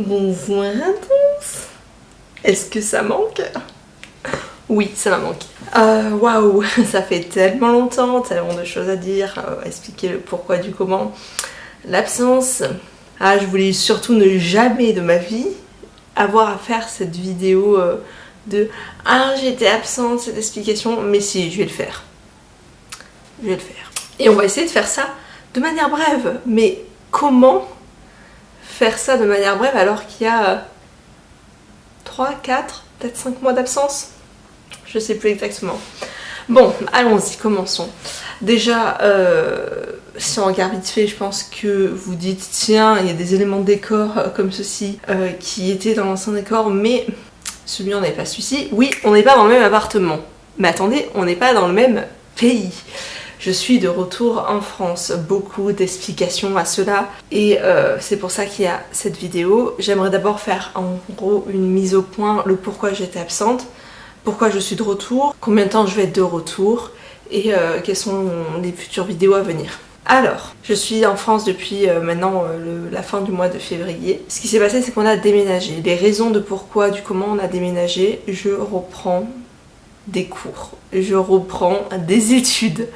Bonjour à tous. Est-ce que ça manque? Oui, ça m'a manqué. Waouh, ça fait tellement longtemps, tellement de choses à dire, expliquer le pourquoi du comment. L'absence. Je voulais surtout ne jamais de ma vie avoir à faire cette vidéo de j'étais absente, cette explication, mais si, je vais le faire. Je vais le faire. Et on va essayer de faire ça de manière brève. Mais comment faire ça de manière brève alors qu'il y a 3, 4, peut-être 5 mois d'absence? Je sais plus exactement. Bon, allons-y, commençons. Déjà, si on regarde vite fait, je pense que vous dites tiens, il y a des éléments de décor comme ceci qui étaient dans l'ancien décor, mais celui on n'avait pas celui-ci. Oui, on n'est pas dans le même appartement. Mais attendez, on n'est pas dans le même pays. Je suis de retour en France, beaucoup d'explications à cela et c'est pour ça qu'il y a cette vidéo. J'aimerais d'abord faire en gros une mise au point, le pourquoi j'étais absente, pourquoi je suis de retour, combien de temps je vais être de retour et quelles sont les futures vidéos à venir. Alors, je suis en France depuis maintenant la fin du mois de février. Ce qui s'est passé, c'est qu'on a déménagé. Les raisons de pourquoi, du comment on a déménagé, je reprends des cours, je reprends des études.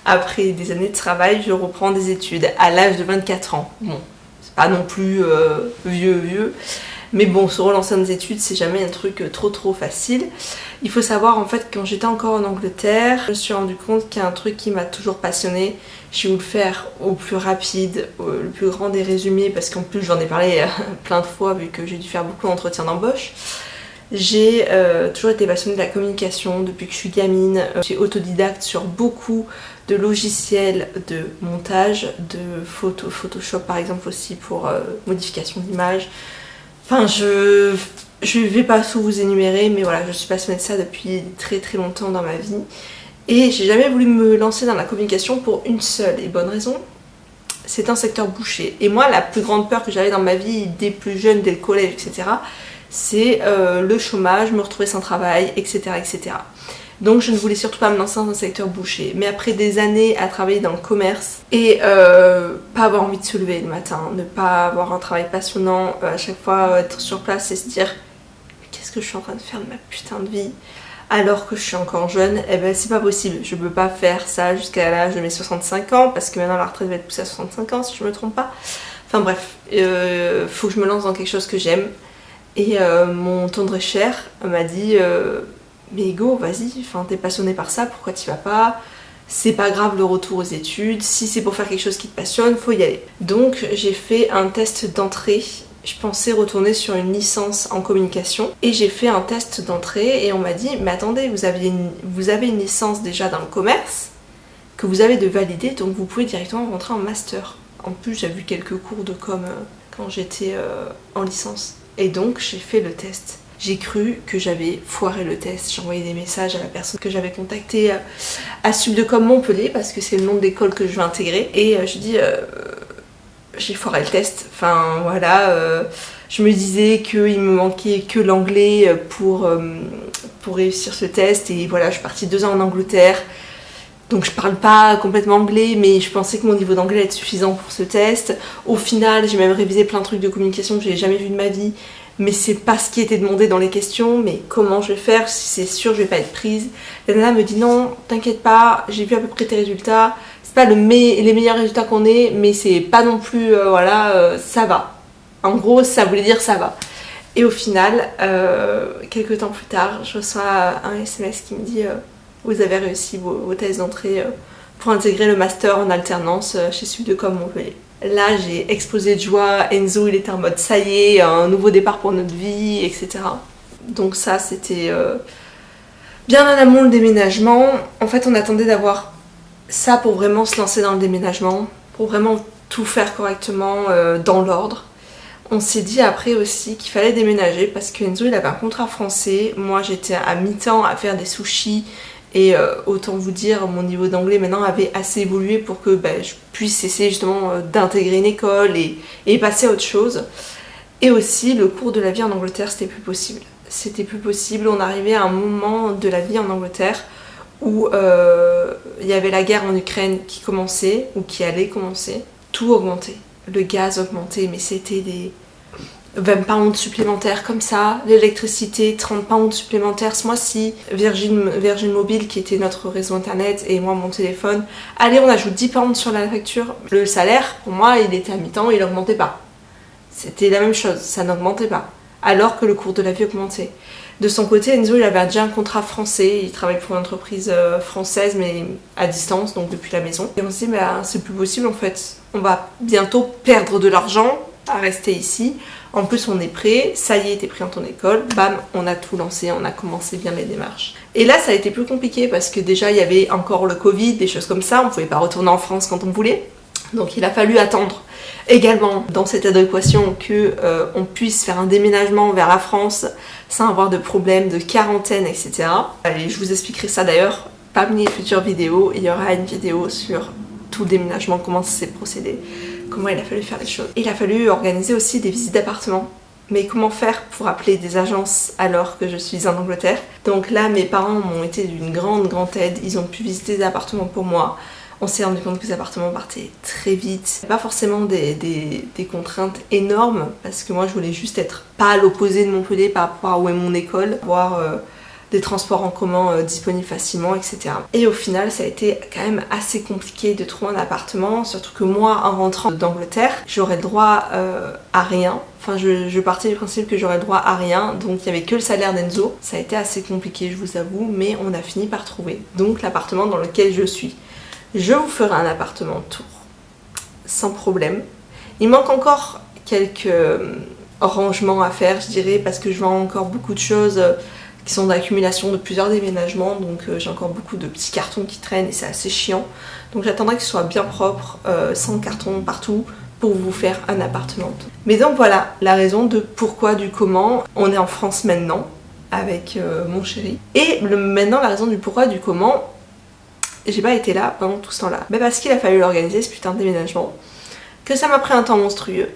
Après des années de travail, je reprends des études à l'âge de 24 ans. Bon, c'est pas non plus vieux, mais bon, se relancer dans des études, c'est jamais un truc trop facile. Il faut savoir en fait, quand j'étais encore en Angleterre, je me suis rendu compte qu'il y a un truc qui m'a toujours passionnée. Je vais vous le faire au plus rapide, le plus grand des résumés, parce qu'en plus j'en ai parlé plein de fois vu que j'ai dû faire beaucoup d'entretiens d'embauche. J'ai toujours été passionnée de la communication depuis que je suis gamine. Je suis autodidacte sur beaucoup de logiciels de montage, de Photoshop par exemple aussi pour modification d'image. Enfin, je vais pas tout vous énumérer, mais voilà, je suis passionnée de ça depuis très longtemps dans ma vie. Et j'ai jamais voulu me lancer dans la communication pour une seule et bonne raison. C'est un secteur bouché. Et moi, la plus grande peur que j'avais dans ma vie, dès plus jeune, dès le collège, etc., c'est le chômage, me retrouver sans travail, etc., etc. Donc je ne voulais surtout pas me lancer dans un secteur bouché. Mais après des années à travailler dans le commerce et pas avoir envie de se lever le matin, ne pas avoir un travail passionnant, à chaque fois être sur place et se dire qu'est-ce que je suis en train de faire de ma putain de vie alors que je suis encore jeune, eh ben c'est pas possible. Je peux pas faire ça jusqu'à l'âge de mes 65 ans parce que maintenant la retraite va être poussée à 65 ans si je me trompe pas. Enfin bref, faut que je me lance dans quelque chose que j'aime. Et mon tendre cher m'a dit mais go, vas-y, t'es passionné par ça, pourquoi t'y vas pas? C'est pas grave le retour aux études, si c'est pour faire quelque chose qui te passionne, faut y aller. Donc j'ai fait un test d'entrée. Je pensais retourner sur une licence en communication et j'ai fait un test d'entrée et on m'a dit mais attendez, vous avez une licence déjà dans le commerce que vous avez de valider, donc vous pouvez directement rentrer en master. En plus j'ai vu quelques cours de com quand j'étais en licence. Et donc j'ai fait le test. J'ai cru que j'avais foiré le test. J'ai envoyé des messages à la personne que j'avais contactée à Subdecom Montpellier parce que c'est le nom de l'école que je veux intégrer. Et je dis j'ai foiré le test. Enfin voilà, je me disais qu'il me manquait que l'anglais pour réussir ce test. Et voilà, je suis partie 2 ans en Angleterre. Donc je parle pas complètement anglais, mais je pensais que mon niveau d'anglais allait être suffisant pour ce test. Au final, j'ai même révisé plein de trucs de communication que j'ai jamais vu de ma vie, mais c'est pas ce qui était demandé dans les questions. Mais comment je vais faire si c'est sûr je vais pas être prise? La nana me dit non, t'inquiète pas, j'ai vu à peu près tes résultats. C'est pas les meilleurs résultats qu'on ait, mais c'est pas non plus ça va. En gros, ça voulait dire ça va. Et au final, quelques temps plus tard, je reçois un SMS qui me dit vous avez réussi vos tests d'entrée pour intégrer le master en alternance chez Subdecom Montpellier. Là, j'ai explosé de joie. Enzo, il était en mode ça y est, un nouveau départ pour notre vie, etc. Donc ça, c'était bien en amont le déménagement. En fait, on attendait d'avoir ça pour vraiment se lancer dans le déménagement, pour vraiment tout faire correctement dans l'ordre. On s'est dit après aussi qu'il fallait déménager parce que Enzo, il avait un contrat français. Moi, j'étais à mi-temps à faire des sushis. Et autant vous dire, mon niveau d'anglais maintenant avait assez évolué pour que je puisse essayer justement d'intégrer une école et passer à autre chose. Et aussi, le cours de la vie en Angleterre, c'était plus possible. C'était plus possible, on arrivait à un moment de la vie en Angleterre où il y avait la guerre en Ukraine qui commençait, ou qui allait commencer. Tout augmentait. Le gaz augmentait, mais c'était 20 pounds supplémentaires comme ça, l'électricité 30 pounds supplémentaires ce mois-ci, Virgin Mobile qui était notre réseau internet et moi mon téléphone, allez on ajoute 10 pounds sur la facture. Le salaire pour moi il était à mi-temps, il n'augmentait pas. C'était la même chose, ça n'augmentait pas, alors que le cours de la vie augmentait. De son côté, Enzo, il avait déjà un contrat français, il travaille pour une entreprise française, mais à distance, donc depuis la maison. Et on se dit, bah, c'est plus possible en fait. On va bientôt perdre de l'argent à rester ici. En plus, on est prêt, ça y est, t'es pris dans ton école, bam, on a tout lancé, on a commencé bien les démarches. Et là, ça a été plus compliqué parce que déjà, il y avait encore le Covid, des choses comme ça, on pouvait pas retourner en France quand on voulait. Donc il a fallu attendre également dans cette adéquation que on puisse faire un déménagement vers la France sans avoir de problème de quarantaine, etc. Et je vous expliquerai ça d'ailleurs parmi les futures vidéos. Il y aura une vidéo sur tout le déménagement, comment ça s'est procédé, comment il a fallu faire les choses. Il a fallu organiser aussi des visites d'appartements. Mais comment faire pour appeler des agences alors que je suis en Angleterre? Donc là, mes parents m'ont été d'une grande aide. Ils ont pu visiter des appartements pour moi. On s'est rendu compte que les appartements partaient très vite. Pas forcément des contraintes énormes, parce que moi je voulais juste être pas à l'opposé de Montpellier par rapport à où est mon école, avoir des transports en commun disponibles facilement, etc. Et au final, ça a été quand même assez compliqué de trouver un appartement, surtout que moi, en rentrant d'Angleterre, j'aurais le droit à rien. Enfin, je partais du principe que j'aurais le droit à rien, donc il n'y avait que le salaire d'Enzo. Ça a été assez compliqué, je vous avoue, mais on a fini par trouver. Donc l'appartement dans lequel je suis. Je vous ferai un appartement tour, sans problème. Il manque encore quelques rangements à faire, je dirais, parce que je vends encore beaucoup de choses qui sont d'accumulation de plusieurs déménagements, donc j'ai encore beaucoup de petits cartons qui traînent et c'est assez chiant. Donc j'attendrai que ce soit bien propre, sans carton partout, pour vous faire un appartement tour. Mais donc voilà, la raison de pourquoi, du comment. On est en France maintenant, avec mon chéri. Et maintenant, la raison du pourquoi, du comment, j'ai pas été là pendant tout ce temps-là. Mais parce qu'il a fallu l'organiser, ce putain de déménagement. Que ça m'a pris un temps monstrueux.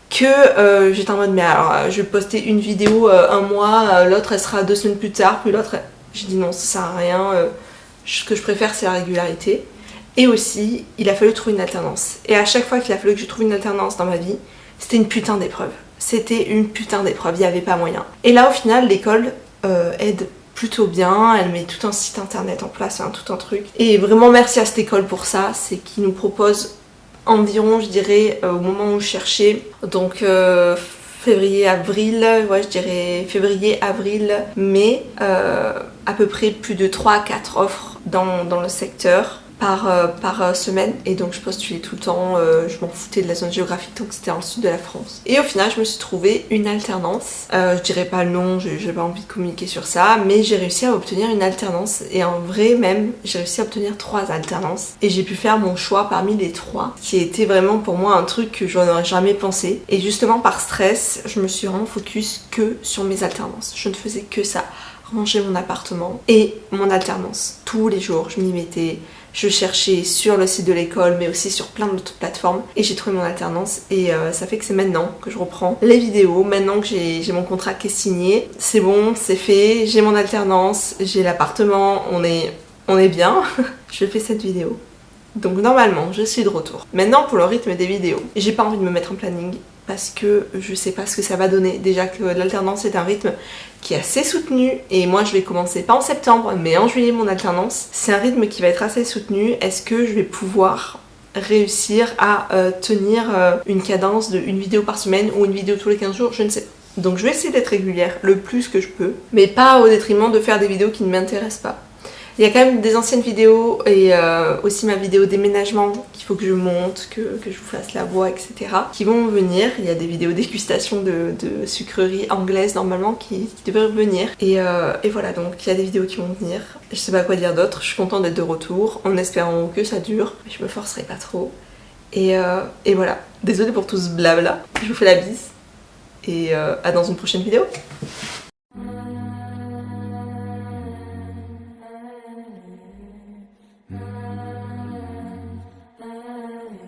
Que j'étais en mode, mais alors, je vais poster une vidéo un mois, l'autre elle sera 2 semaines plus tard, puis l'autre... J'ai dit non, ça sert à rien. Ce que je préfère, c'est la régularité. Et aussi, il a fallu trouver une alternance. Et à chaque fois qu'il a fallu que je trouve une alternance dans ma vie, c'était une putain d'épreuve. C'était une putain d'épreuve, il n'y avait pas moyen. Et là, au final, l'école aide plutôt bien, elle met tout un site internet en place, hein, tout un truc. Et vraiment merci à cette école pour ça, c'est qu'ils nous proposent environ, je dirais, au moment où je cherchais, donc février, avril, ouais je dirais février, avril, mai, à peu près plus de 3 à 4 offres dans le secteur par semaine, et donc je postulais tout le temps, je m'en foutais de la zone géographique donc c'était dans le sud de la France. Et au final je me suis trouvé une alternance, je dirais pas le nom, j'ai pas envie de communiquer sur ça, mais j'ai réussi à obtenir une alternance, et en vrai même j'ai réussi à obtenir 3 alternances, et j'ai pu faire mon choix parmi les 3, qui était vraiment pour moi un truc que je n'aurais jamais pensé. Et justement par stress, je me suis vraiment focus que sur mes alternances, je ne faisais que ça, ranger mon appartement et mon alternance. Tous les jours je m'y mettais, je cherchais sur le site de l'école mais aussi sur plein d'autres plateformes, et j'ai trouvé mon alternance. Et ça fait que c'est maintenant que je reprends les vidéos, maintenant que j'ai mon contrat qui est signé, c'est bon, c'est fait, j'ai mon alternance, j'ai l'appartement, on est bien. Je fais cette vidéo. Donc normalement je suis de retour. Maintenant pour le rythme des vidéos, j'ai pas envie de me mettre en planning parce que je sais pas ce que ça va donner. Déjà que l'alternance est un rythme qui est assez soutenu, et moi je vais commencer pas en septembre mais en juillet mon alternance. C'est un rythme qui va être assez soutenu. Est-ce que je vais pouvoir réussir à tenir une cadence de une vidéo par semaine ou une vidéo tous les 15 jours? Je ne sais pas. Donc je vais essayer d'être régulière le plus que je peux, mais pas au détriment de faire des vidéos qui ne m'intéressent pas. Il y a quand même des anciennes vidéos et aussi ma vidéo déménagement qu'il faut que je monte, que je vous fasse la voix, etc. qui vont venir. Il y a des vidéos dégustation de sucreries anglaises normalement qui devraient venir. Et voilà, donc il y a des vidéos qui vont venir. Je sais pas quoi dire d'autre, je suis contente d'être de retour en espérant que ça dure. Mais je me forcerai pas trop. Et voilà, désolée pour tout ce blabla. Je vous fais la bise et à dans une prochaine vidéo.